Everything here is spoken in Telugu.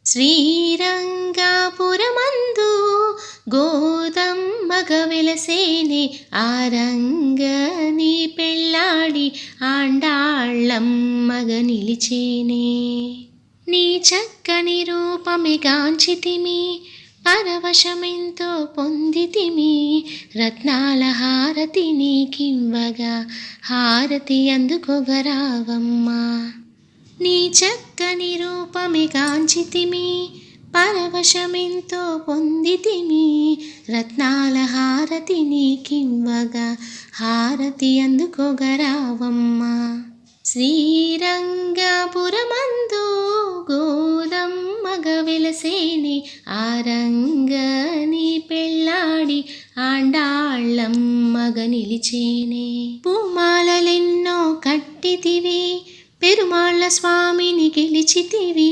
శ్రీరంగాపురమందు గోదమ్మగ వెలసేనే ఆరంగని పెళ్ళాడి ఆండాళ్ళమ్మగ నిలిచేనే. నీ చక్కని రూపమి గాంచితిమి, పరవశమెంతో పొందితిమి, రత్నాల హారతి నీకివ్వగా హారతి అందుకొగరావమ్మా. నీ చక్కని రూపమి కాంచితిమి, పరవశమెంతో పొందితిమి, రత్నాల హారతి నీకివ్వగా హారతి అందుకొగరావమ్మా. శ్రీరంగపురమందు గోదమ్మగ వెలసేనే ఆరంగని పెళ్ళాడి ఆండాళ్ళమ్మగ నిలిచేనే. పూమాలెన్నో కట్టితివి, పెరుమాళ్ళ స్వామిని గెలిచితివి,